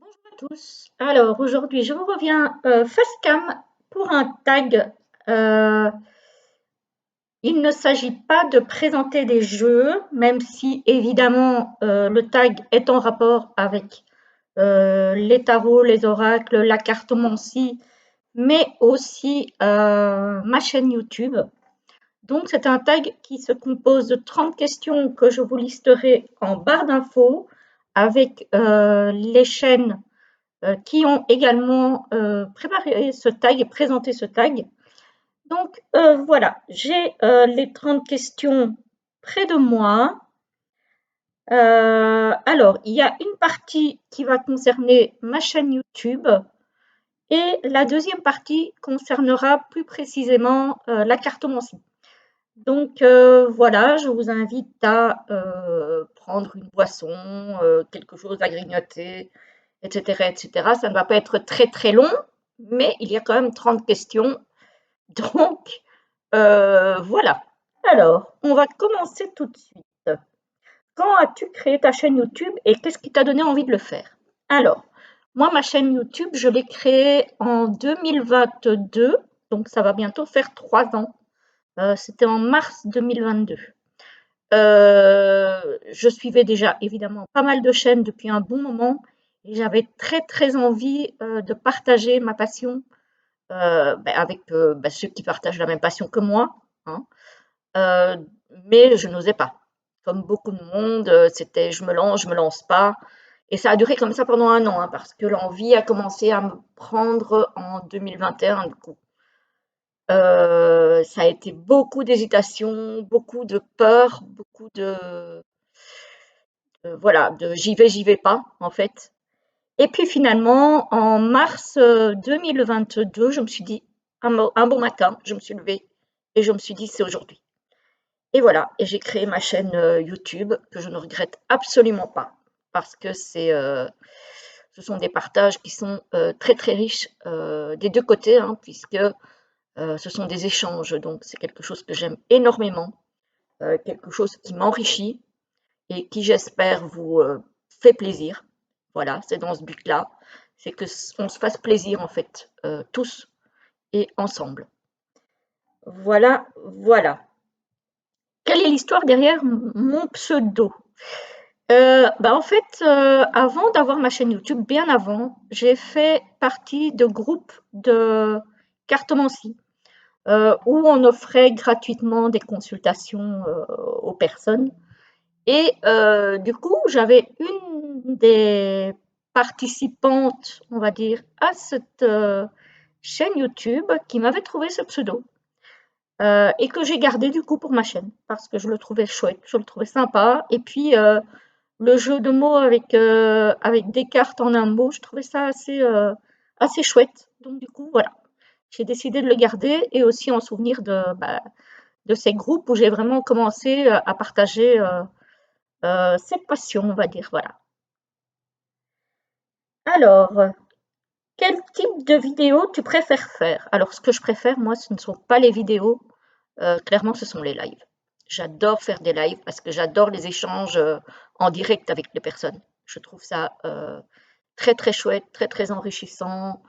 Bonjour à tous. Alors aujourd'hui, je vous reviens face cam pour un tag. Euh, il ne s'agit pas de présenter des jeux, même si évidemment le tag est en rapport avec les tarots, les oracles, la cartomancie, mais aussi ma chaîne YouTube. Donc c'est un tag qui se compose de 30 questions que je vous listerai en barre d'infos avec les chaînes qui ont également préparé ce tag et présenté ce tag. Donc voilà, j'ai les 30 questions près de moi. Alors, il y a une partie qui va concerner ma chaîne YouTube et la deuxième partie concernera plus précisément la cartomancie. Donc voilà, je vous invite à prendre une boisson, quelque chose à grignoter, etc., etc. Ça ne va pas être très très long, mais il y a quand même 30 questions. Donc voilà. Alors, on va commencer tout de suite. Quand as-tu créé ta chaîne YouTube et qu'est-ce qui t'a donné envie de le faire? Alors, moi, ma chaîne YouTube, je l'ai créée en 2022, donc ça va bientôt faire 3 ans. C'était en mars 2022. Je suivais déjà évidemment pas mal de chaînes depuis un bon moment et j'avais très très envie de partager ma passion avec ceux qui partagent la même passion que moi, hein. Euh, mais je n'osais pas. Comme beaucoup de monde, c'était je me lance pas. Et ça a duré comme ça pendant un an, hein, parce que l'envie a commencé à me prendre en 2021 du coup. Ça a été beaucoup d'hésitation, beaucoup de peur, beaucoup voilà, de j'y vais pas, en fait. Et puis finalement, en mars 2022, je me suis dit, un bon matin, je me suis levée et je me suis dit, c'est aujourd'hui. Et voilà, et j'ai créé ma chaîne YouTube que je ne regrette absolument pas parce que ce sont des partages qui sont très très riches des deux côtés, hein, puisque ce sont des échanges. Donc c'est quelque chose que j'aime énormément, quelque chose qui m'enrichit et qui, j'espère, vous fait plaisir. Voilà, c'est dans ce but-là, c'est que on se fasse plaisir en fait, tous et ensemble. Voilà, voilà. Quelle est l'histoire derrière mon pseudo? En fait, avant d'avoir ma chaîne YouTube, bien avant, j'ai fait partie de groupes de cartomancie, où on offrait gratuitement des consultations aux personnes. Et du coup, j'avais une des participantes, on va dire, à cette chaîne YouTube qui m'avait trouvé ce pseudo et que j'ai gardé du coup pour ma chaîne parce que je le trouvais chouette, je le trouvais sympa. Et puis le jeu de mots avec des cartes en un mot, je trouvais ça assez chouette. Donc du coup, voilà, j'ai décidé de le garder et aussi en souvenir de ces groupes où j'ai vraiment commencé à partager cette passion, on va dire, voilà. Alors, quel type de vidéo tu préfères faire? Alors, ce que je préfère, moi, ce ne sont pas les vidéos, clairement, ce sont les lives. J'adore faire des lives parce que j'adore les échanges en direct avec les personnes. Je trouve ça très très chouette, très très enrichissant,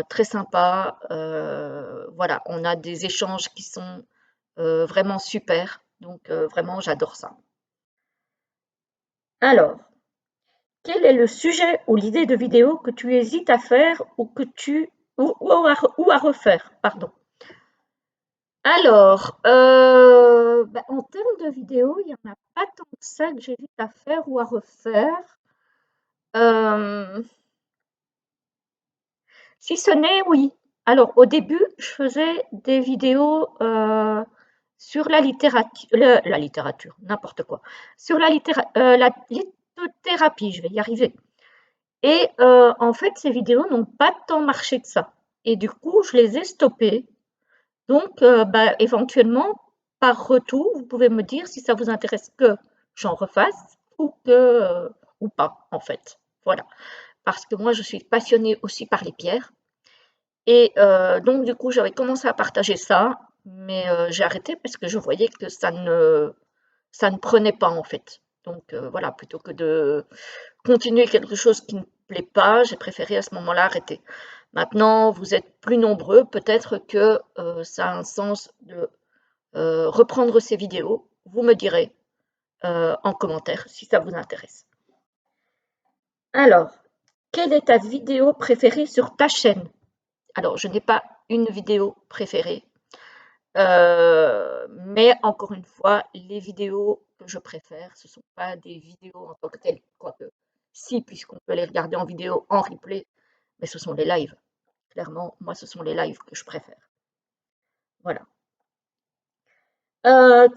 très sympa. Voilà, on a des échanges qui sont vraiment super. Donc, vraiment, j'adore ça. Alors, quel est le sujet ou l'idée de vidéo que tu hésites à faire ou à refaire, pardon. Alors, en termes de vidéo, il y en a pas tant que ça que j'hésite à faire ou à refaire. Hem, Si ce n'est oui. Alors au début, je faisais des vidéos, sur la littérature, n'importe quoi, sur la lithothérapie, je vais y arriver. Et en fait, ces vidéos n'ont pas tant marché que ça. Et du coup, je les ai stoppées. Donc, éventuellement, par retour, vous pouvez me dire si ça vous intéresse que j'en refasse ou pas, en fait. Voilà. Parce que moi, je suis passionnée aussi par les pierres. Et donc, du coup, j'avais commencé à partager ça, mais j'ai arrêté parce que je voyais que ça ne prenait pas, en fait. Donc, voilà, plutôt que de continuer quelque chose qui ne plaît pas, j'ai préféré à ce moment-là arrêter. Maintenant, vous êtes plus nombreux, peut-être que ça a un sens de reprendre ces vidéos. Vous me direz en commentaire si ça vous intéresse. Alors, quelle est ta vidéo préférée sur ta chaîne? Alors, je n'ai pas une vidéo préférée, mais encore une fois, les vidéos que je préfère, ce ne sont pas des vidéos en tant que telles, quoique si, puisqu'on peut les regarder en vidéo, en replay, mais ce sont les lives. Clairement, moi, ce sont les lives que je préfère. Voilà.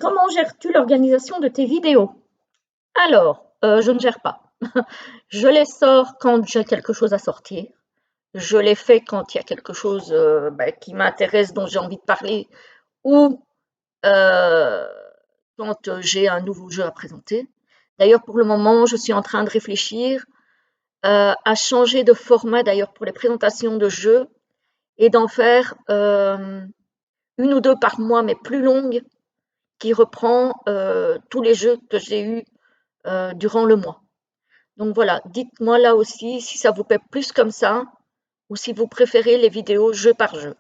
Comment gères-tu l'organisation de tes vidéos? Alors, je ne gère pas. Je les sors quand j'ai quelque chose à sortir. Je les fais quand il y a quelque chose qui m'intéresse, dont j'ai envie de parler, ou quand j'ai un nouveau jeu à présenter. D'ailleurs, pour le moment, je suis en train de réfléchir à changer de format, d'ailleurs, pour les présentations de jeux, et d'en faire une ou deux par mois, mais plus longues, qui reprend tous les jeux que j'ai eus durant le mois. Donc voilà, dites-moi là aussi si ça vous plaît plus comme ça, ou si vous préférez les vidéos jeu par jeu.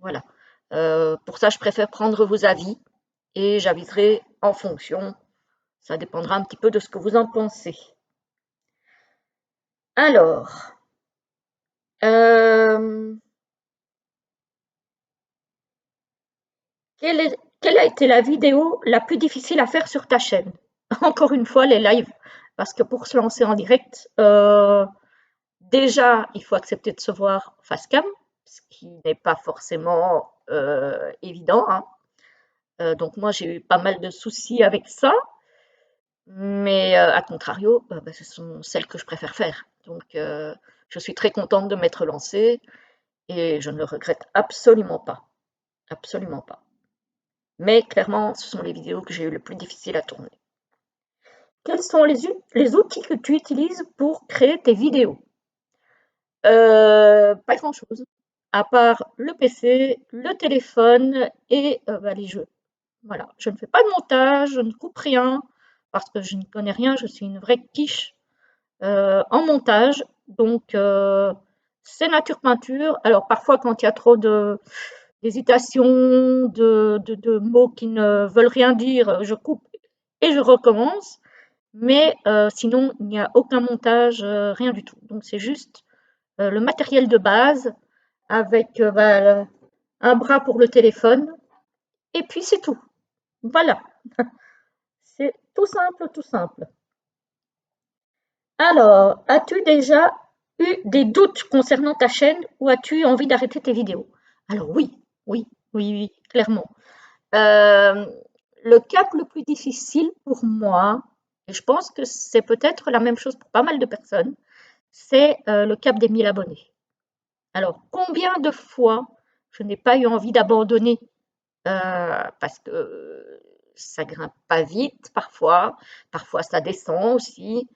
Voilà. Pour ça, je préfère prendre vos avis et j'aviserai en fonction. Ça dépendra un petit peu de ce que vous en pensez. Alors, quelle a été la vidéo la plus difficile à faire sur ta chaîne? Encore une fois, les lives, parce que pour se lancer en direct, déjà, il faut accepter de se voir face cam, ce qui n'est pas forcément évident, hein. Donc moi, j'ai eu pas mal de soucis avec ça, mais à contrario, ce sont celles que je préfère faire. Donc je suis très contente de m'être lancée et je ne le regrette absolument pas, absolument pas. Mais clairement, ce sont les vidéos que j'ai eu le plus difficile à tourner. Quels sont les outils que tu utilises pour créer tes vidéos? Pas grand-chose, à part le PC, le téléphone et les jeux. Voilà, je ne fais pas de montage, je ne coupe rien, parce que je n'y connais rien, je suis une vraie quiche en montage. Donc c'est nature peinture. Alors parfois quand il y a trop d'hésitation, de mots qui ne veulent rien dire, je coupe et je recommence. Mais sinon, il n'y a aucun montage, rien du tout. Donc c'est juste le matériel de base avec un bras pour le téléphone et puis c'est tout. Voilà, c'est tout simple, tout simple. Alors, as-tu déjà eu des doutes concernant ta chaîne ou as-tu envie d'arrêter tes vidéos? Alors oui, oui, oui, oui, clairement. Euh, le cap le plus difficile pour moi, et je pense que c'est peut-être la même chose pour pas mal de personnes, c'est le cap des 1000 abonnés. Alors, combien de fois je n'ai pas eu envie d'abandonner parce que ça grimpe pas vite parfois, parfois ça descend aussi.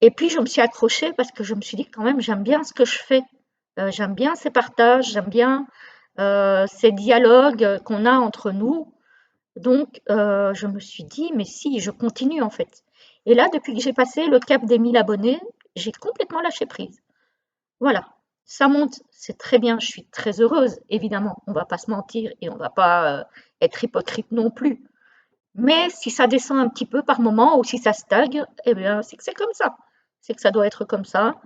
Et puis je me suis accrochée parce que je me suis dit quand même j'aime bien ce que je fais. J'aime bien ces partages, j'aime bien ces dialogues qu'on a entre nous. Donc je me suis dit mais si, je continue en fait. Et là, depuis que j'ai passé le cap des 1000 abonnés, j'ai complètement lâché prise. Voilà, ça monte, c'est très bien, je suis très heureuse, évidemment, on va pas se mentir et on va pas être hypocrite non plus. Mais si ça descend un petit peu par moment ou si ça stagne, eh bien, c'est que c'est comme ça. C'est que ça doit être comme ça.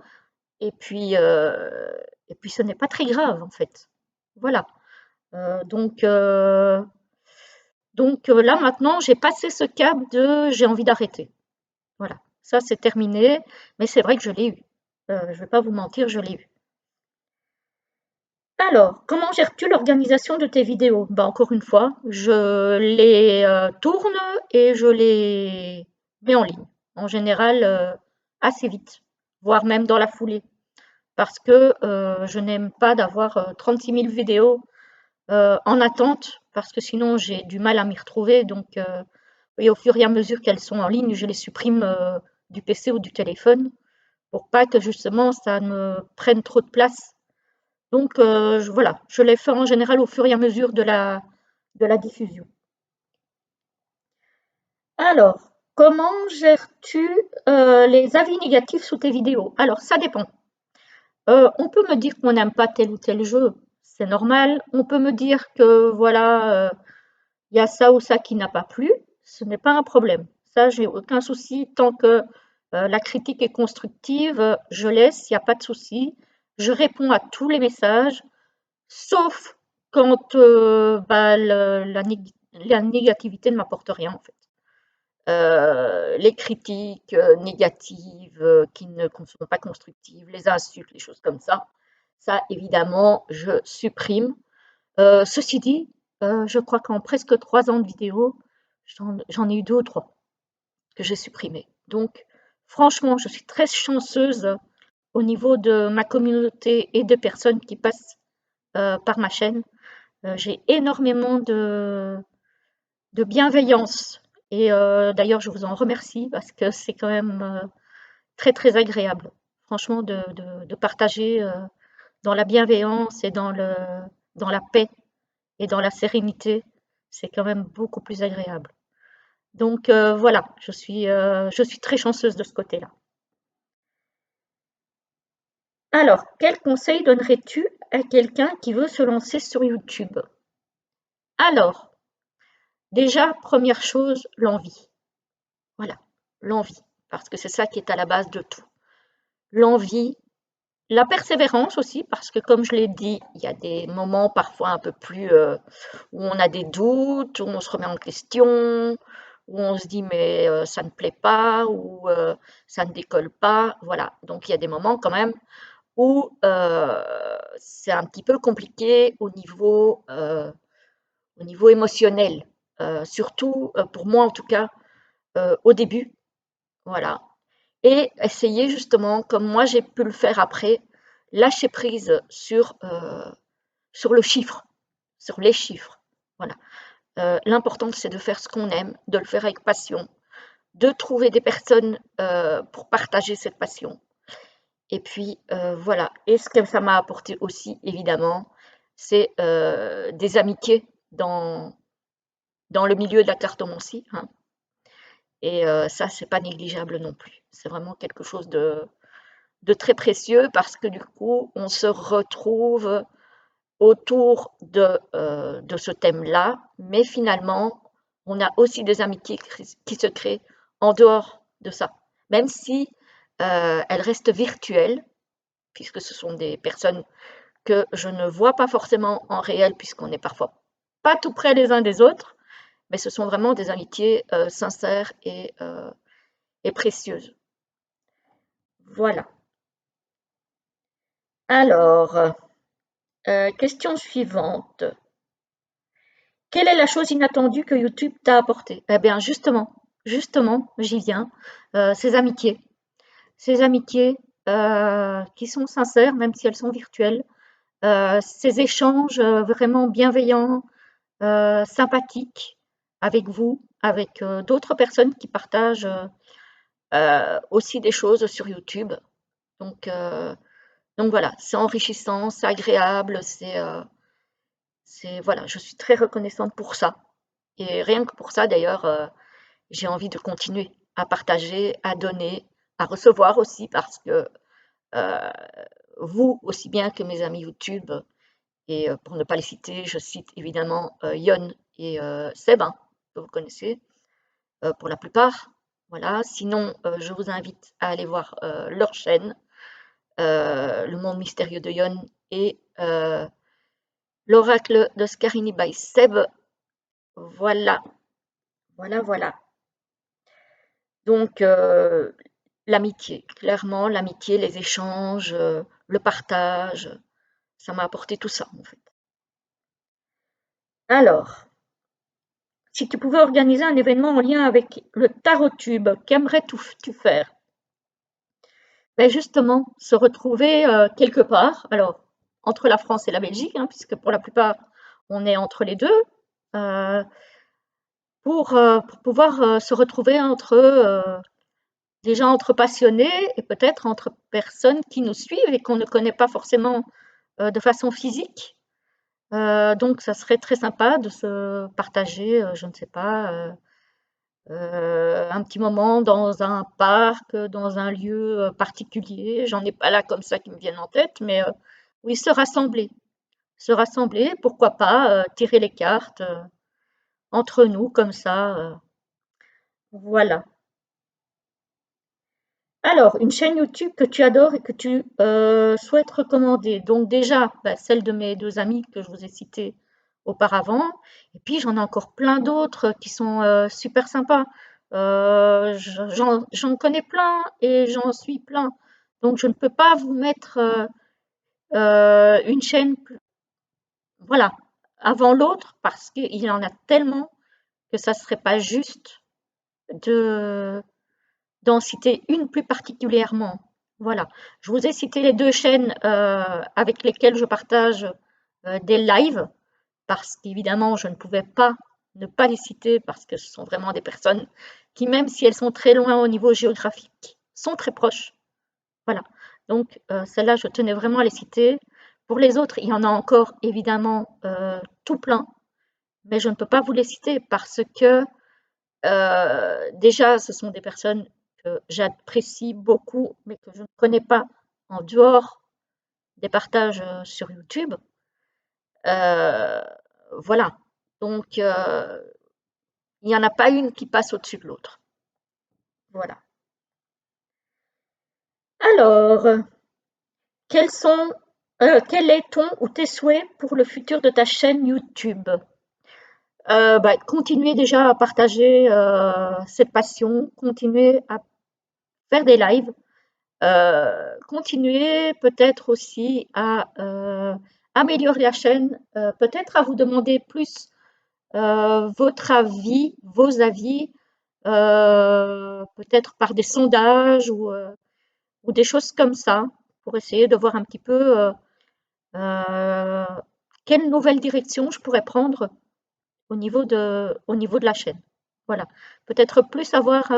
Et puis ce n'est pas très grave en fait. Voilà. Euh, donc, euh, donc là maintenant, j'ai passé ce cap de j'ai envie d'arrêter. Voilà, ça c'est terminé. Mais c'est vrai que je l'ai eu. Je ne vais pas vous mentir, je l'ai eu. Alors, comment gères-tu l'organisation de tes vidéos? Bah, encore une fois, je les tourne et je les mets en ligne. En général, assez vite, voire même dans la foulée. Parce que je n'aime pas d'avoir 36 000 vidéos en attente, parce que sinon j'ai du mal à m'y retrouver. Donc, et au fur et à mesure qu'elles sont en ligne, je les supprime du PC ou du téléphone pour pas que justement ça me prenne trop de place. Donc voilà, je les fais en général au fur et à mesure de la diffusion. Alors, Comment gères-tu les avis négatifs sous tes vidéos? Alors, ça dépend. On peut me dire qu'on n'aime pas tel ou tel jeu, c'est normal. On peut me dire que voilà, il y a ça ou ça qui n'a pas plu, ce n'est pas un problème. Ça, j'ai aucun souci tant que la critique est constructive, je laisse, il n'y a pas de souci. Je réponds à tous les messages, sauf quand bah, la négativité ne m'apporte rien en fait. Les critiques négatives qui ne sont pas constructives, les insultes, les choses comme ça évidemment, je supprime. Ceci dit, je crois qu'en presque 3 ans de vidéos, j'en ai eu 2 ou 3 que j'ai supprimés. Donc franchement, je suis très chanceuse au niveau de ma communauté et des personnes qui passent par ma chaîne. J'ai énormément de bienveillance et d'ailleurs je vous en remercie parce que c'est quand même très très agréable, franchement, de partager dans la bienveillance et dans la paix et dans la sérénité, c'est quand même beaucoup plus agréable. Donc voilà, je suis très chanceuse de ce côté-là. Alors, quel conseil donnerais-tu à quelqu'un qui veut se lancer sur YouTube? Alors, déjà, première chose, l'envie. Voilà, l'envie, parce que c'est ça qui est à la base de tout. L'envie, la persévérance aussi, parce que comme je l'ai dit, il y a des moments parfois un peu plus où on a des doutes, où on se remet en question, où on se dit mais ça ne plaît pas, ou ça ne décolle pas. Voilà, donc il y a des moments quand même où c'est un petit peu compliqué au niveau émotionnel, surtout pour moi en tout cas au début. Voilà. Et essayer justement, comme moi j'ai pu le faire après, lâcher prise sur le chiffre, sur les chiffres. Voilà. L'important, c'est de faire ce qu'on aime, de le faire avec passion, de trouver des personnes pour partager cette passion. Et puis, voilà. Et ce que ça m'a apporté aussi, évidemment, c'est des amitiés dans le milieu de la cartomancie, hein. Et ça, c'est pas négligeable non plus. C'est vraiment quelque chose de très précieux parce que du coup, on se retrouve autour de ce thème-là, mais finalement, on a aussi des amitiés qui se créent en dehors de ça, même si elles restent virtuelles, puisque ce sont des personnes que je ne vois pas forcément en réel, puisqu'on n'est parfois pas tout près les uns des autres, mais ce sont vraiment des amitiés sincères et précieuses. Voilà. Alors, question suivante. Quelle est la chose inattendue que YouTube t'a apporté? Eh bien, justement, j'y viens. Ces amitiés. Ces amitiés qui sont sincères, même si elles sont virtuelles. Ces échanges vraiment bienveillants, sympathiques avec vous, avec d'autres personnes qui partagent aussi des choses sur YouTube. Donc, euh, donc voilà, c'est enrichissant, c'est agréable, voilà, je suis très reconnaissante pour ça. Et rien que pour ça, d'ailleurs, j'ai envie de continuer à partager, à donner, à recevoir aussi, parce que euh, vous, aussi bien que mes amis YouTube, et pour ne pas les citer, je cite évidemment Yon et Seb, hein, que vous connaissez pour la plupart. Voilà. Sinon, je vous invite à aller voir leur chaîne, Le Monde Mystérieux de Yon et L'Oracle de Scarini by Seb. Voilà, voilà. Donc, l'amitié, clairement, l'amitié, les échanges, le partage, ça m'a apporté tout ça, en fait. Alors, si tu pouvais organiser un événement en lien avec le tarot-tube, qu'aimerais-tu faire? Ben justement, se retrouver quelque part, alors entre la France et la Belgique, hein, puisque pour la plupart, on est entre les deux, euh, pour pouvoir se retrouver déjà entre passionnés et peut-être entre personnes qui nous suivent et qu'on ne connaît pas forcément de façon physique. Donc, ça serait très sympa de se partager, je ne sais pas, un petit moment dans un parc, dans un lieu particulier. J'en ai pas là comme ça qui me viennent en tête, mais oui, se rassembler. Se rassembler, pourquoi pas tirer les cartes entre nous comme ça. Voilà. Alors, une chaîne YouTube que tu adores et que tu souhaites recommander. Donc déjà, bah, celle de mes deux amis que je vous ai citées auparavant. Et puis, j'en ai encore plein d'autres qui sont super sympas. J'en connais plein et j'en suis plein. Donc, je ne peux pas vous mettre une chaîne, voilà, avant l'autre parce qu'il y en a tellement que ça ne serait pas juste de d'en citer une plus particulièrement. Voilà. Je vous ai cité les deux chaînes avec lesquelles je partage des lives, parce qu'évidemment, je ne pouvais pas ne pas les citer, parce que ce sont vraiment des personnes qui, même si elles sont très loin au niveau géographique, sont très proches. Voilà. Donc, celles-là, je tenais vraiment à les citer. Pour les autres, il y en a encore évidemment tout plein, mais je ne peux pas vous les citer parce que déjà, ce sont des personnes que j'apprécie beaucoup, mais que je ne connais pas en dehors des partages sur YouTube. Euh, voilà. Donc, il n'y en a pas une qui passe au-dessus de l'autre. Voilà. Alors, quel est ton ou tes souhaits pour le futur de ta chaîne YouTube? Bah, continuer déjà à partager cette passion, continuer à faire des lives, continuer peut-être aussi à améliorer la chaîne, peut-être à vous demander plus votre avis, vos avis, peut-être par des sondages ou des choses comme ça, pour essayer de voir un petit peu euh, quelle nouvelle direction je pourrais prendre au niveau de la chaîne. Voilà. Peut-être plus avoir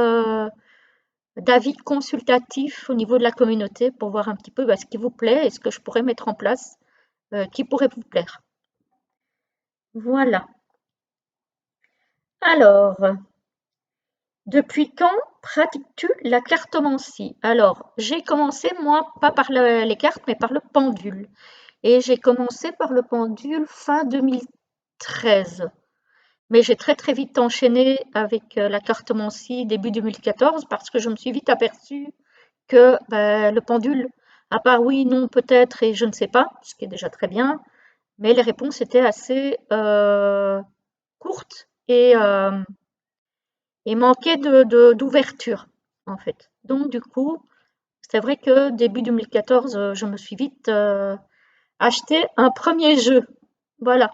d'avis consultatifs au niveau de la communauté pour voir un petit peu bah, ce qui vous plaît et ce que je pourrais mettre en place qui pourrait vous plaire. Voilà. Alors, depuis quand pratiques-tu la cartomancie? Alors, j'ai commencé, moi, pas par les cartes, mais par le pendule. Et j'ai commencé par le pendule fin 2013. Mais j'ai très très vite enchaîné avec la cartomancie début 2014 parce que je me suis vite aperçue que ben, le pendule, à part oui, non, peut-être et je ne sais pas, ce qui est déjà très bien, mais les réponses étaient assez courtes et manquaient d'ouverture, en fait. Donc, du coup, c'est vrai que début 2014, je me suis vite acheté un premier jeu. Voilà.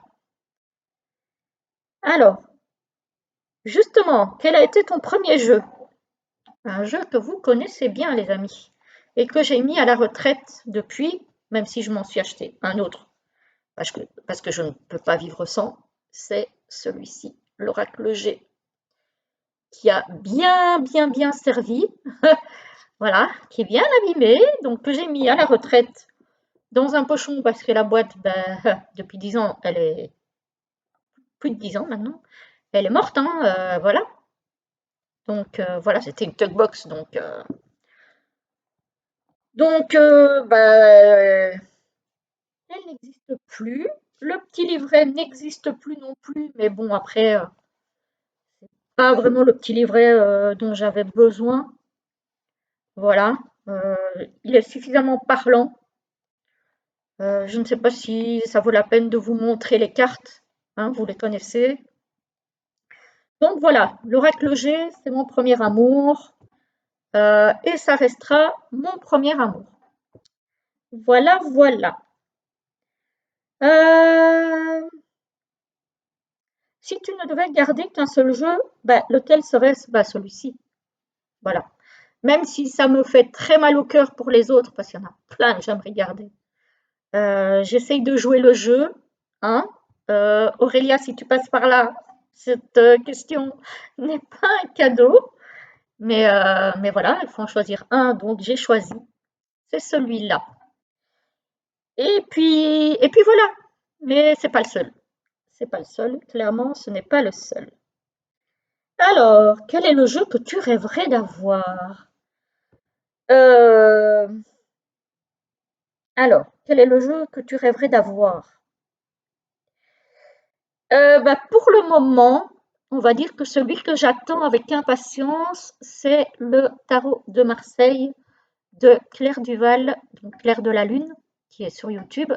Alors, justement, quel a été ton premier jeu? Un jeu que vous connaissez bien, les amis, et que j'ai mis à la retraite depuis, même si je m'en suis acheté un autre parce que je ne peux pas vivre sans, c'est celui-ci, l'Oracle G, qui a bien servi, voilà, qui est bien abîmé, donc que j'ai mis à la retraite dans un pochon parce que la boîte, ben, depuis 10 ans, elle est plus de 10 ans maintenant, elle est morte, hein, voilà. Donc voilà, c'était une Tugbox, ben, elle n'existe plus. Le petit livret n'existe plus non plus, mais bon, après, pas vraiment le petit livret dont j'avais besoin. Voilà. Euh, il est suffisamment parlant. Je ne sais pas si ça vaut la peine de vous montrer les cartes. Hein, vous les connaissez. Donc voilà, l'oracle G, c'est mon premier amour. Et ça restera mon premier amour. Voilà, voilà. Euh, si tu ne devais garder qu'un seul jeu, bah, lequel serait bah, celui-ci? Voilà. Même si ça me fait très mal au cœur pour les autres, parce qu'il y en a plein que j'aimerais garder. J'essaye de jouer le jeu. Hein. Aurélia, si tu passes par là, cette question n'est pas un cadeau. Mais voilà, il faut en choisir un, donc j'ai choisi. C'est celui-là. Et puis voilà. Mais c'est pas le seul. C'est pas le seul. Clairement, ce n'est pas le seul. Alors, quel est le jeu que tu rêverais d'avoir? Euh, alors, quel est le jeu que tu rêverais d'avoir? Bah, pour le moment, on va dire que celui que j'attends avec impatience, c'est le tarot de Marseille de Claire Duval, donc Claire de la Lune, qui est sur YouTube,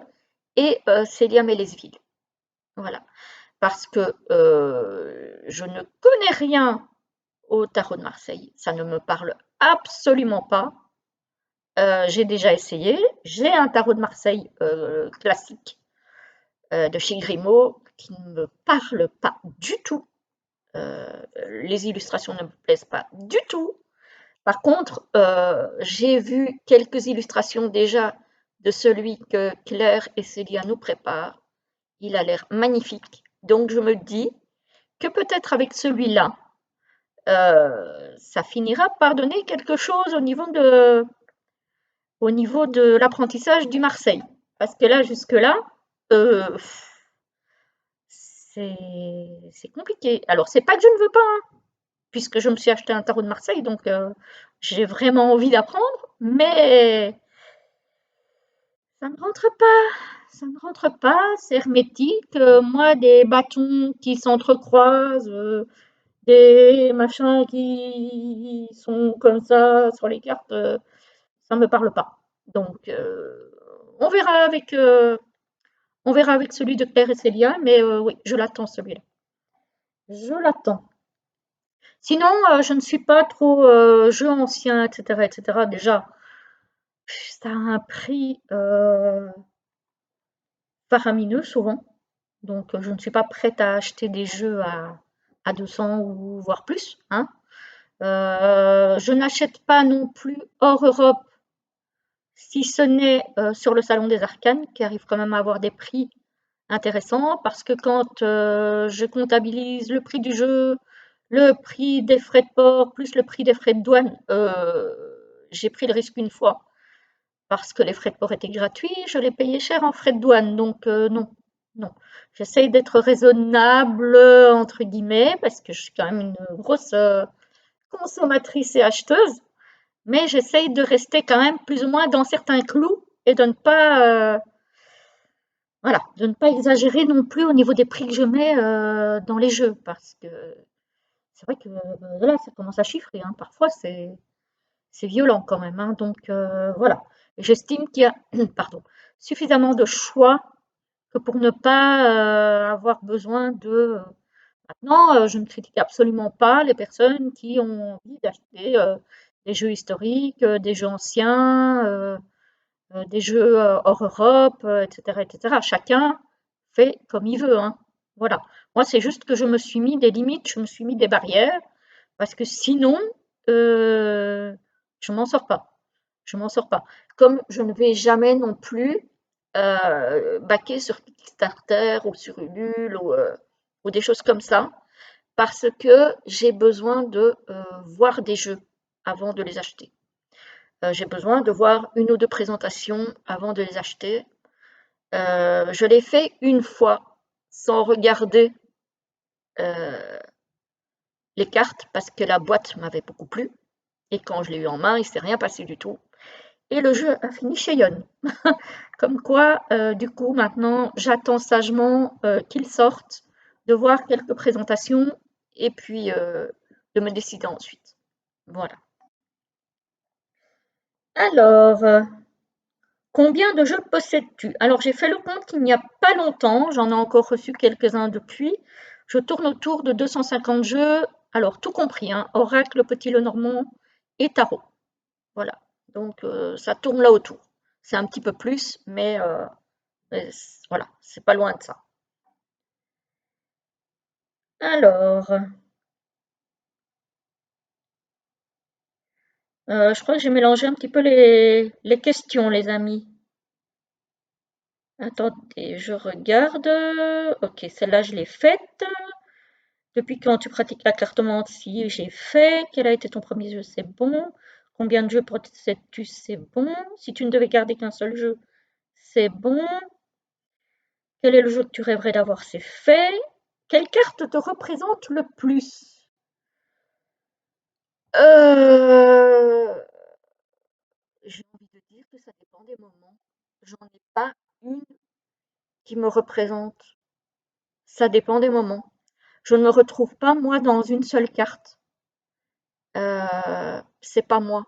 et Célia Mélesville. Voilà. Parce que je ne connais rien au tarot de Marseille. Ça ne me parle absolument pas. J'ai déjà essayé. J'ai un tarot de Marseille classique de chez Grimaud qui ne me parle pas du tout. Les illustrations ne me plaisent pas du tout. Par contre, j'ai vu quelques illustrations déjà de celui que Claire et Célia nous préparent. Il a l'air magnifique. Donc je me dis que peut-être avec celui-là, ça finira par donner quelque chose au niveau de l'apprentissage du Marseille. Parce que là, jusque-là, euh, c'est compliqué. Alors, c'est pas que je ne veux pas, hein, puisque je me suis acheté un tarot de Marseille, donc j'ai vraiment envie d'apprendre, mais ça ne rentre pas. Ça ne rentre pas, c'est hermétique. Moi, des bâtons qui s'entrecroisent, des machins qui sont comme ça sur les cartes, ça ne me parle pas. Donc, on verra avec, on verra avec celui de Claire et Célia, mais oui, je l'attends celui-là. Je l'attends. Sinon, je ne suis pas trop jeux anciens, etc., etc. Déjà, ça a un prix faramineux souvent. Donc, je ne suis pas prête à acheter des jeux à 200 ou voire plus, hein. Je n'achète pas non plus hors Europe, si ce n'est sur le Salon des Arcanes, qui arrive quand même à avoir des prix intéressants, parce que quand je comptabilise le prix du jeu, le prix des frais de port, plus le prix des frais de douane, j'ai pris le risque une fois, parce que les frais de port étaient gratuits, je l'ai payé cher en frais de douane, donc non, non. J'essaye d'être raisonnable, entre guillemets, parce que je suis quand même une grosse consommatrice et acheteuse, mais j'essaye de rester quand même plus ou moins dans certains clous et de ne pas, voilà, de ne pas exagérer non plus au niveau des prix que je mets dans les jeux, parce que c'est vrai que voilà, ça commence à chiffrer, hein. Parfois c'est violent quand même, hein. Donc voilà. J'estime qu'il y a pardon, suffisamment de choix que pour ne pas avoir besoin de. Maintenant, je ne critique absolument pas les personnes qui ont envie d'acheter des jeux historiques, des jeux anciens, des jeux hors Europe, etc., etc. Chacun fait comme il veut, hein. Voilà. Moi, c'est juste que je me suis mis des limites, je me suis mis des barrières, parce que sinon, euh, je m'en sors pas. Je m'en sors pas. Comme je ne vais jamais non plus baquer sur Kickstarter ou sur Ulule ou des choses comme ça, parce que j'ai besoin de voir des jeux avant de les acheter. J'ai besoin de voir une ou deux présentations avant de les acheter. Je l'ai fait une fois sans regarder euh, les cartes parce que la boîte m'avait beaucoup plu. Et quand je l'ai eu en main, il ne s'est rien passé du tout. Et le jeu a fini chez Yon. Comme quoi, du coup, maintenant, j'attends sagement qu'il sorte, de voir quelques présentations et puis de me décider ensuite. Voilà. Alors, combien de jeux possèdes-tu? Alors, j'ai fait le compte il n'y a pas longtemps, j'en ai encore reçu quelques-uns depuis. Je tourne autour de 250 jeux, alors tout compris, hein, Oracle, Petit Lenormand et Tarot. Voilà. Donc, ça tourne là autour. C'est un petit peu plus, mais voilà, c'est pas loin de ça. Alors, je crois que j'ai mélangé un petit peu les questions, les amis. Attendez, je regarde. Ok, celle-là, je l'ai faite. Depuis quand tu pratiques la cartomancie? J'ai fait. Quel a été ton premier jeu? C'est bon. Combien de jeux possèdes-tu? C'est bon. Si tu ne devais garder qu'un seul jeu, c'est bon. Quel est le jeu que tu rêverais d'avoir? C'est fait. Quelle carte te représente le plus? Heu, j'ai envie de dire que ça dépend des moments. J'en ai pas une qui me représente. Ça dépend des moments. Je ne me retrouve pas moi dans une seule carte. C'est pas moi.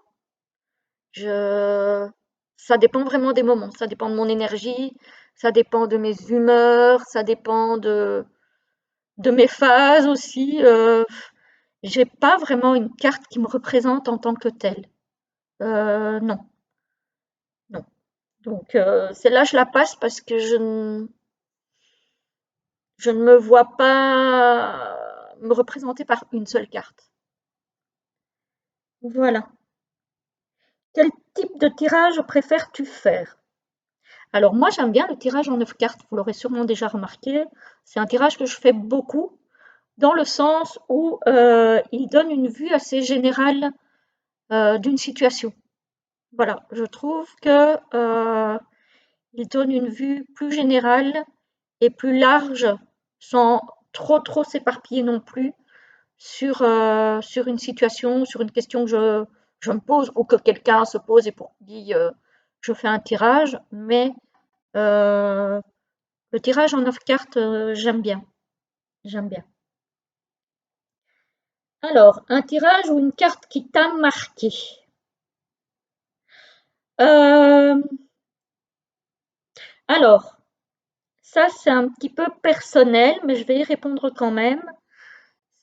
Je Ça dépend vraiment des moments, ça dépend de mon énergie, ça dépend de mes humeurs, ça dépend de mes phases aussi. J'ai pas vraiment une carte qui me représente en tant que telle. Non, non. Donc celle-là, je la passe parce que je ne me vois pas me représenter par une seule carte. Voilà. Quel type de tirage préfères-tu faire? Alors moi, j'aime bien le tirage en 9 cartes, vous l'aurez sûrement déjà remarqué. C'est un tirage que je fais beaucoup, dans le sens où il donne une vue assez générale d'une situation. Voilà, je trouve que il donne une vue plus générale et plus large, sans trop s'éparpiller non plus sur une situation, sur une question que je me pose ou que quelqu'un se pose et pour qui je fais un tirage, mais euh, le tirage en 9 cartes, j'aime bien, j'aime bien. Alors, un tirage ou une carte qui t'a marqué. Euh, alors, ça c'est un petit peu personnel, mais je vais y répondre quand même.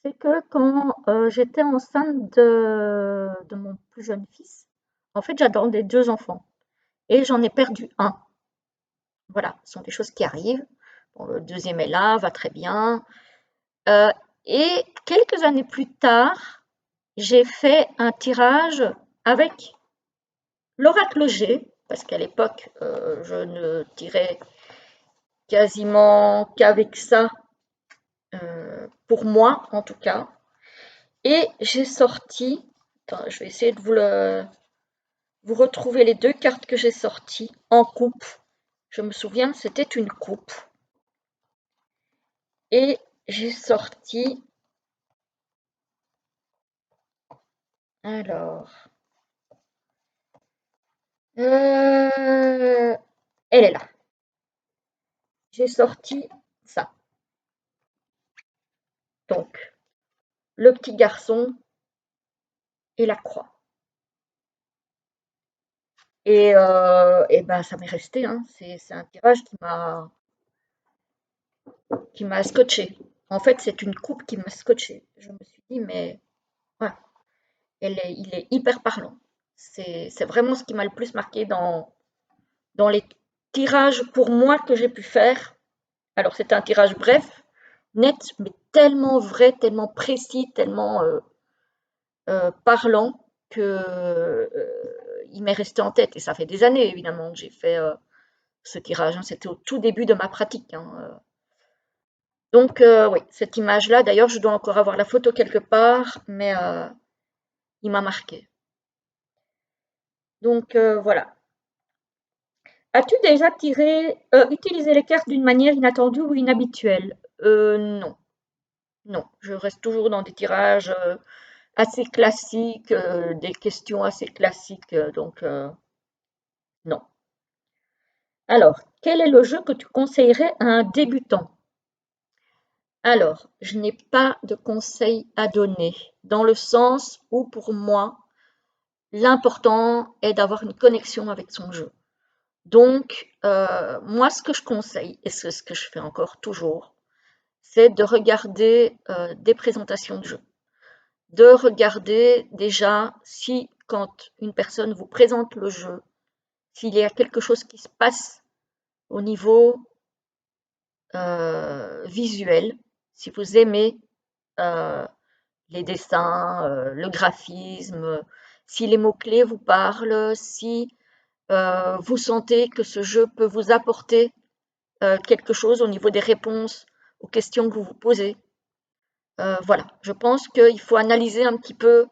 C'est que quand j'étais enceinte de mon plus jeune fils, en fait j'attendais 2 enfants et j'en ai perdu un. Voilà, ce sont des choses qui arrivent. Bon, le deuxième est là, va très bien. Euh, et quelques années plus tard, j'ai fait un tirage avec l'oracle G, parce qu'à l'époque, je ne tirais quasiment qu'avec ça, pour moi en tout cas. Et j'ai sorti, attends, je vais essayer de vous retrouver les 2 cartes que j'ai sorties en coupe. Je me souviens, c'était une coupe. Et j'ai sorti, alors, elle est là. J'ai sorti ça. Donc, le petit garçon et la croix. Et ben, ça m'est resté, hein. C'est un tirage qui m'a scotché. En fait, c'est une coupe qui m'a scotché. Je me suis dit, mais ouais, il est hyper parlant. C'est vraiment ce qui m'a le plus marqué dans les tirages pour moi que j'ai pu faire. Alors, c'était un tirage bref, net, mais tellement vrai, tellement précis, tellement parlant que il m'est resté en tête. Et ça fait des années, évidemment, que j'ai fait ce tirage, hein. C'était au tout début de ma pratique, hein. Donc, oui, cette image-là, d'ailleurs, je dois encore avoir la photo quelque part, mais il m'a marqué. Donc, voilà. As-tu déjà utilisé les cartes d'une manière inattendue ou inhabituelle? Non, non. Je reste toujours dans des tirages assez classiques, des questions assez classiques, donc non. Alors, quel est le jeu que tu conseillerais à un débutant? Alors, je n'ai pas de conseils à donner, dans le sens où pour moi, l'important est d'avoir une connexion avec son jeu. Donc, moi, ce que je conseille, et c'est ce que je fais encore toujours, c'est de regarder des présentations de jeux. De regarder déjà si, quand une personne vous présente le jeu, s'il y a quelque chose qui se passe au niveau visuel, si vous aimez euh, les dessins, le graphisme, si les mots-clés vous parlent, si vous sentez que ce jeu peut vous apporter quelque chose au niveau des réponses aux questions que vous vous posez. Voilà, je pense qu'il faut analyser un petit peu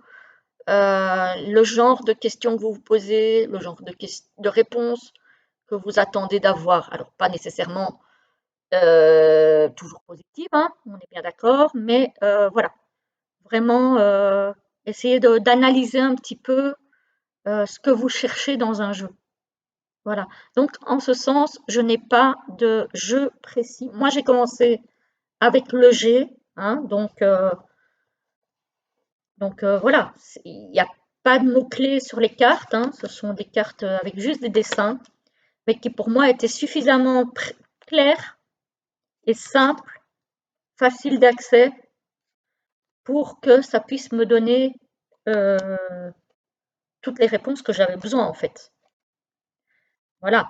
le genre de questions que vous vous posez, le genre de réponses que vous attendez d'avoir. Alors, pas nécessairement toujours positive, hein, on est bien d'accord, mais voilà, vraiment Essayez d'analyser un petit peu ce que vous cherchez dans un jeu. Voilà. Donc, en ce sens, je n'ai pas de jeu précis. Moi, j'ai commencé avec le G, hein, voilà. Il n'y a pas de mots-clés sur les cartes, hein, ce sont des cartes avec juste des dessins, mais qui pour moi étaient suffisamment clairs et simples, faciles d'accès, pour que ça puisse me donner toutes les réponses que j'avais besoin en fait. Voilà.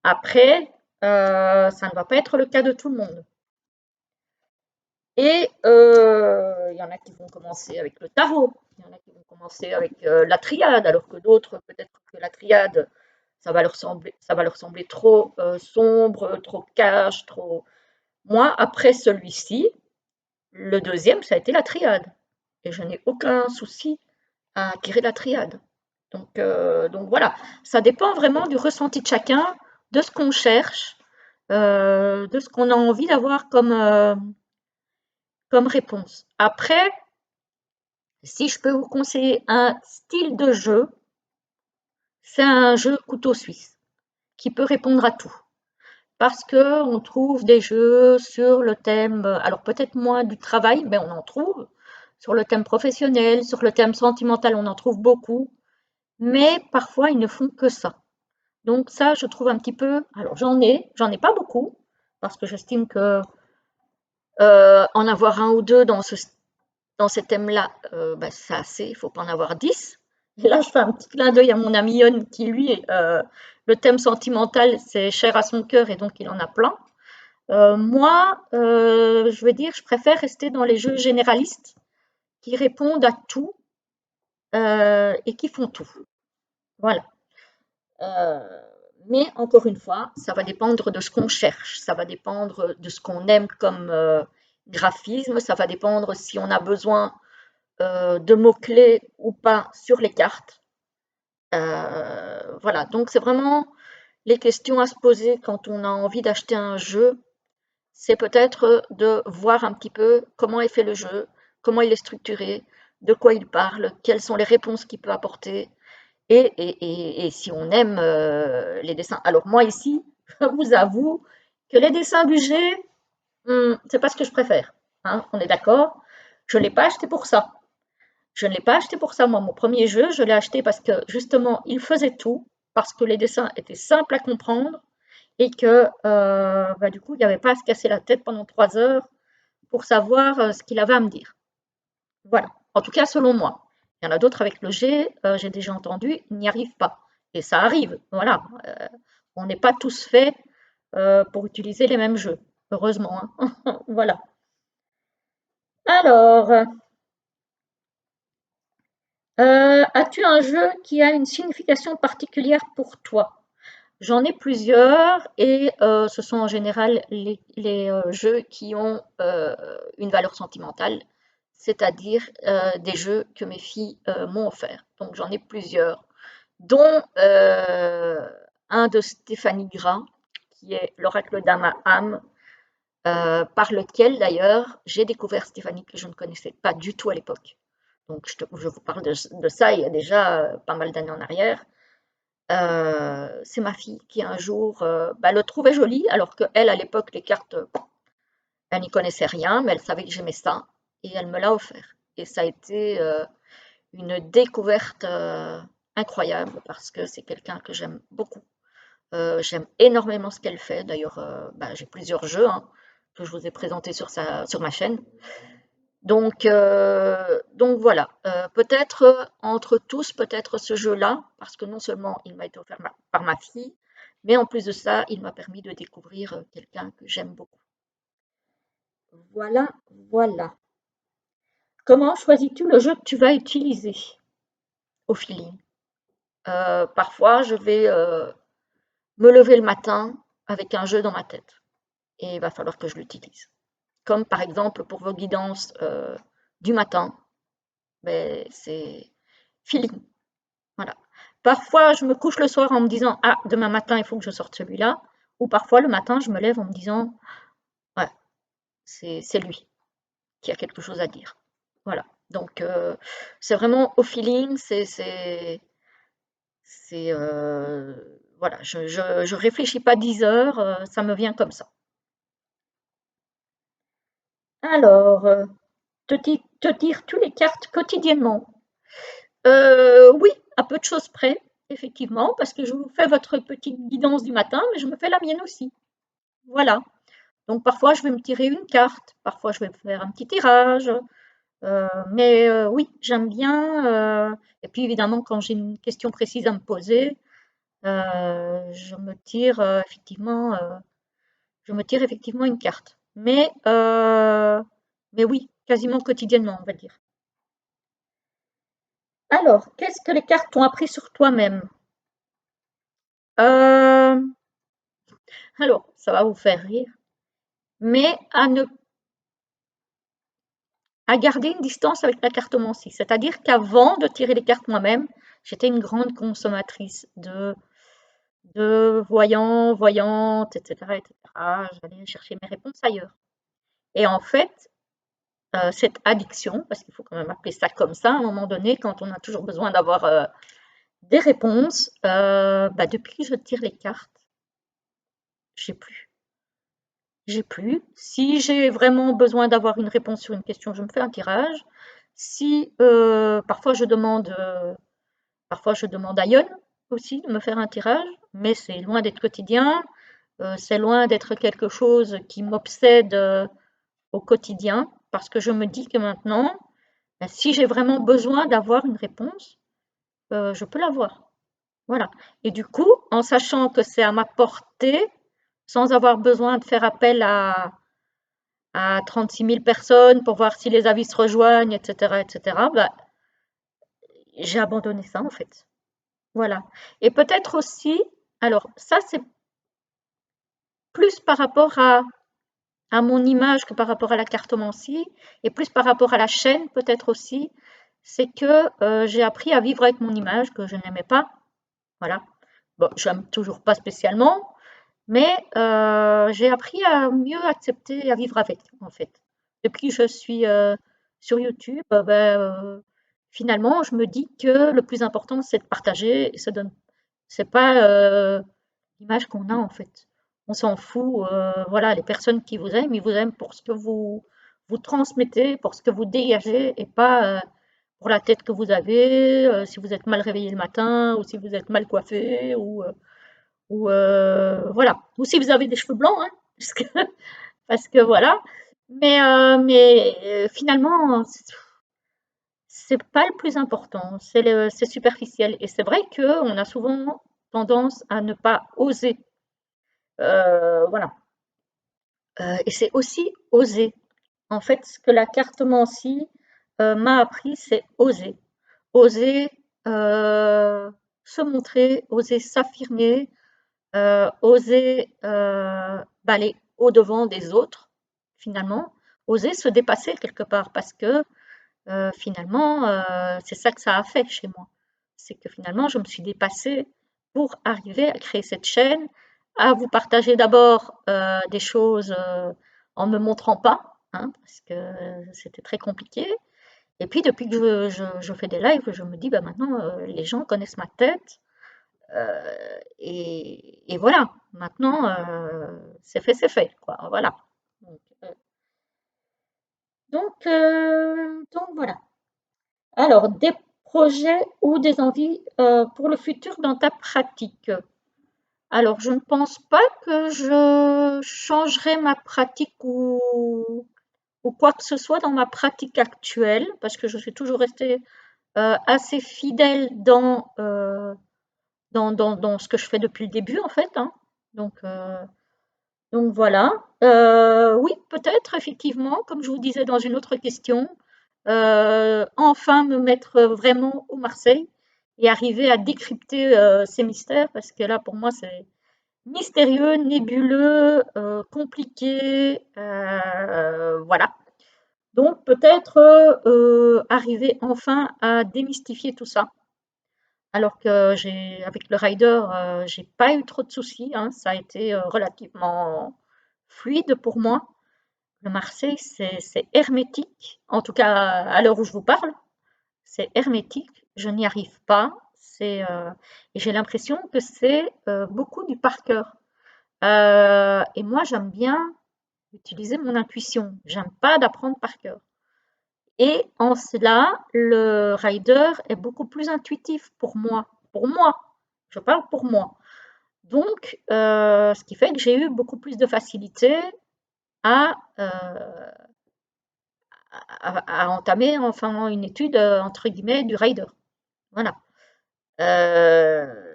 Après, ça ne va pas être le cas de tout le monde. Et il y en a qui vont commencer avec le tarot, il y en a qui vont commencer avec la triade, alors que d'autres, peut-être que la triade, ça va leur sembler trop sombre, trop cash, trop. Moi, après celui-ci, le deuxième, ça a été la triade. Et je n'ai aucun souci à tirer la triade. Donc voilà, ça dépend vraiment du ressenti de chacun, de ce qu'on cherche, de ce qu'on a envie d'avoir comme réponse. Après, si je peux vous conseiller un style de jeu, c'est un jeu couteau suisse qui peut répondre à tout. Parce que on trouve des jeux sur le thème, alors peut-être moins du travail, mais on en trouve. Sur le thème professionnel, sur le thème sentimental, on en trouve beaucoup. Mais parfois, ils ne font que ça. Donc ça, je trouve un petit peu. Alors j'en ai pas beaucoup, parce que j'estime que en avoir un ou deux dans ces thèmes-là, bah, c'est assez, il ne faut pas en avoir 10. Et là, je fais un petit clin d'œil à mon ami Yon qui, lui, le thème sentimental, c'est cher à son cœur et donc il en a plein. Moi, je veux dire, je préfère rester dans les jeux généralistes qui répondent à tout et qui font tout. Voilà. Euh, mais encore une fois, ça va dépendre de ce qu'on cherche, ça va dépendre de ce qu'on aime comme graphisme, ça va dépendre si on a besoin de mots-clés ou pas sur les cartes. Voilà, donc c'est vraiment les questions à se poser quand on a envie d'acheter un jeu. C'est peut-être de voir un petit peu comment est fait le jeu, comment il est structuré, de quoi il parle, quelles sont les réponses qu'il peut apporter, et si on aime les dessins. Alors moi ici, je vous avoue que les dessins du G, c'est pas ce que je préfère. Hein, on est d'accord? Je ne l'ai pas acheté pour ça. Je ne l'ai pas acheté pour ça, moi. Mon premier jeu, je l'ai acheté parce que justement, il faisait tout, parce que les dessins étaient simples à comprendre et que bah, du coup, il n'y avait pas à se casser la tête pendant 3 heures pour savoir ce qu'il avait à me dire. Voilà. En tout cas, selon moi. Il y en a d'autres avec le G, j'ai déjà entendu, ils n'y arrivent pas. Et ça arrive, voilà. On n'est pas tous faits pour utiliser les mêmes jeux, heureusement. Hein. Voilà. Alors, as-tu un jeu qui a une signification particulière pour toi? J'en ai plusieurs et ce sont en général les jeux qui ont une valeur sentimentale, c'est-à-dire des jeux que mes filles m'ont offerts. Donc j'en ai plusieurs, dont un de Stéphanie Gras, qui est l'Oracle d'âme à âme, par lequel d'ailleurs j'ai découvert Stéphanie que je ne connaissais pas du tout à l'époque. Donc je vous parle de ça il y a déjà pas mal d'années en arrière. C'est ma fille qui un jour bah, le trouvait joli, alors qu'elle, à l'époque, les cartes, elle n'y connaissait rien, mais elle savait que j'aimais ça, et elle me l'a offert. Et ça a été une découverte incroyable, parce que c'est quelqu'un que j'aime beaucoup. J'aime énormément ce qu'elle fait. D'ailleurs, bah, j'ai plusieurs jeux hein, que je vous ai présentés sur ma chaîne. Donc voilà, peut-être entre tous, peut-être ce jeu-là, parce que non seulement il m'a été offert par ma fille, mais en plus de ça, il m'a permis de découvrir quelqu'un que j'aime beaucoup. Voilà, voilà. Comment choisis-tu le jeu que tu vas utiliser? Au feeling. Parfois, je vais me lever le matin avec un jeu dans ma tête et il va falloir que je l'utilise. Comme par exemple pour vos guidances du matin, ben, c'est feeling. Voilà. Parfois, je me couche le soir en me disant: «Ah, demain matin, il faut que je sorte celui-là», ou parfois le matin, je me lève en me disant: «Ouais, c'est lui qui a quelque chose à dire». Voilà. Donc, c'est vraiment au feeling, voilà, je réfléchis pas 10 heures, ça me vient comme ça. Alors, te dire tous les cartes quotidiennement. Oui, à peu de choses près, effectivement, parce que je vous fais votre petite guidance du matin, mais je me fais la mienne aussi. Voilà. Donc parfois je vais me tirer une carte, parfois je vais me faire un petit tirage, mais oui, j'aime bien, et puis évidemment quand j'ai une question précise à me poser, je me tire, effectivement une carte. Mais oui, quasiment quotidiennement, on va dire. Alors, qu'est-ce que les cartes t'ont appris sur toi-même? Hem, alors, ça va vous faire rire, mais à garder une distance avec la cartomancie. C'est-à-dire qu'avant de tirer les cartes moi-même, j'étais une grande consommatrice de voyants, voyantes, etc., etc. J'allais chercher mes réponses ailleurs. Et en fait, cette addiction, parce qu'il faut quand même appeler ça comme ça, à un moment donné, quand on a toujours besoin d'avoir des réponses, bah, depuis que je tire les cartes, j'ai plus. J'ai plus. Si j'ai vraiment besoin d'avoir une réponse sur une question, je me fais un tirage. Si parfois je demande à Yon aussi de me faire un tirage, mais c'est loin d'être quotidien. C'est loin d'être quelque chose qui m'obsède au quotidien, parce que je me dis que maintenant, ben, si j'ai vraiment besoin d'avoir une réponse, je peux l'avoir. Voilà. Et du coup, en sachant que c'est à ma portée, sans avoir besoin de faire appel à 36 000 personnes pour voir si les avis se rejoignent, etc., bah, j'ai abandonné ça en fait. Voilà. Et peut-être aussi, alors ça c'est plus par rapport à mon image que par rapport à la cartomancie, et plus par rapport à la chaîne peut-être aussi, c'est que j'ai appris à vivre avec mon image que je n'aimais pas. Voilà. Bon, j'aime toujours pas spécialement, mais j'ai appris à mieux accepter et à vivre avec, en fait. Depuis que je suis sur YouTube, finalement, je me dis que le plus important, c'est de partager et c'est pas l'image qu'on a, en fait. On s'en fout. Voilà, les personnes qui vous aiment, ils vous aiment pour ce que vous transmettez, pour ce que vous dégagez et pas pour la tête que vous avez, si vous êtes mal réveillé le matin ou si vous êtes mal coiffé ou voilà. Ou si vous avez des cheveux blancs, hein, parce que voilà. Mais finalement, c'est pas le plus important, c'est superficiel. Et c'est vrai qu'on a souvent tendance à ne pas oser. Voilà. Et c'est aussi oser. En fait, ce que la cartomancie m'a appris, c'est oser. Oser se montrer, oser s'affirmer, oser aller au-devant des autres, finalement, oser se dépasser quelque part, parce que finalement, c'est ça que ça a fait chez moi. C'est que finalement, je me suis dépassée pour arriver à créer cette chaîne, à vous partager d'abord des choses en me montrant pas, hein, parce que c'était très compliqué. Et puis depuis que je fais des lives, je me dis, bah maintenant, les gens connaissent ma tête, et voilà, maintenant, c'est fait, quoi, voilà. Donc, donc voilà. Alors, des projets ou des envies pour le futur dans ta pratique. Alors, je ne pense pas que je changerai ma pratique ou quoi que ce soit dans ma pratique actuelle, parce que je suis toujours restée assez fidèle dans ce que je fais depuis le début, en fait, hein. Donc, euh, donc voilà. Oui, peut-être, effectivement, comme je vous disais dans une autre question, enfin me mettre vraiment au Marseille et arriver à décrypter ces mystères, parce que là, pour moi, c'est mystérieux, nébuleux, compliqué, voilà. Donc peut-être arriver enfin à démystifier tout ça. Alors que avec le rider, j'ai pas eu trop de soucis, hein, ça a été relativement fluide pour moi. Le Marseille, c'est hermétique, en tout cas à l'heure où je vous parle, c'est hermétique, je n'y arrive pas, et j'ai l'impression que c'est beaucoup du par cœur. Et moi, j'aime bien utiliser mon intuition, j'aime pas d'apprendre par cœur. Et en cela, le rider est beaucoup plus intuitif pour moi. Pour moi, je parle pour moi. Donc, ce qui fait que j'ai eu beaucoup plus de facilité à, à entamer enfin une étude entre guillemets du rider. Voilà.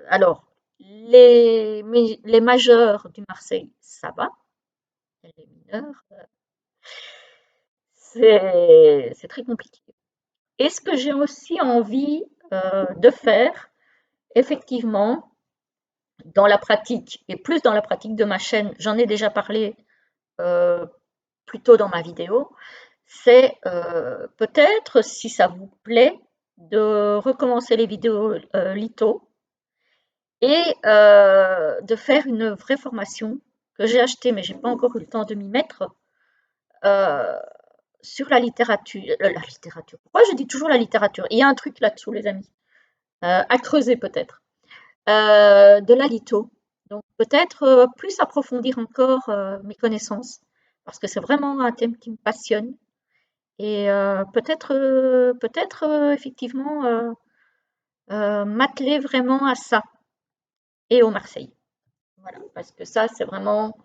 Alors, les majeurs du Marseille, ça va. Les mineurs, c'est très compliqué. Et ce que j'ai aussi envie de faire, effectivement, dans la pratique, et plus dans la pratique de ma chaîne, j'en ai déjà parlé euh, plus tôt dans ma vidéo, c'est peut-être, si ça vous plaît, de recommencer les vidéos litho et de faire une vraie formation que j'ai achetée, mais j'ai pas encore eu le temps de m'y mettre, euh, sur la littérature. La littérature. Pourquoi je dis toujours la littérature? Il y a un truc là-dessous, les amis, à creuser peut-être. De la litho. Donc peut-être plus approfondir encore mes connaissances, parce que c'est vraiment un thème qui me passionne. Et peut-être effectivement m'atteler vraiment à ça et au Marseille. Voilà, parce que ça, c'est vraiment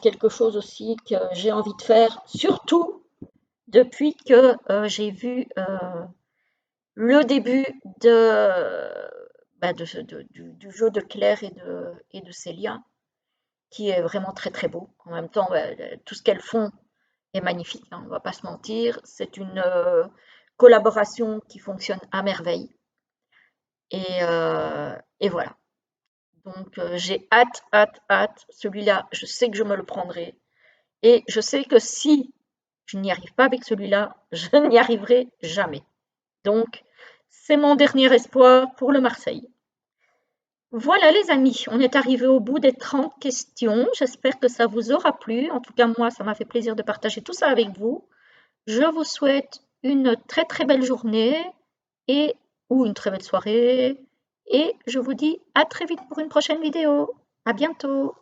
quelque chose aussi que j'ai envie de faire, surtout depuis que j'ai vu le début du jeu de Claire et de Célia, qui est vraiment très très beau. En même temps, tout ce qu'elles font est magnifique, hein, on ne va pas se mentir. C'est une collaboration qui fonctionne à merveille. Et voilà. Donc j'ai hâte, hâte, hâte. Celui-là, je sais que je me le prendrai. Et je sais que si je n'y arrive pas avec celui-là, je n'y arriverai jamais. Donc, c'est mon dernier espoir pour le Marseille. Voilà les amis, on est arrivé au bout des 30 questions. J'espère que ça vous aura plu. En tout cas, moi, ça m'a fait plaisir de partager tout ça avec vous. Je vous souhaite une très très belle journée et ou une très belle soirée. Et je vous dis à très vite pour une prochaine vidéo. À bientôt.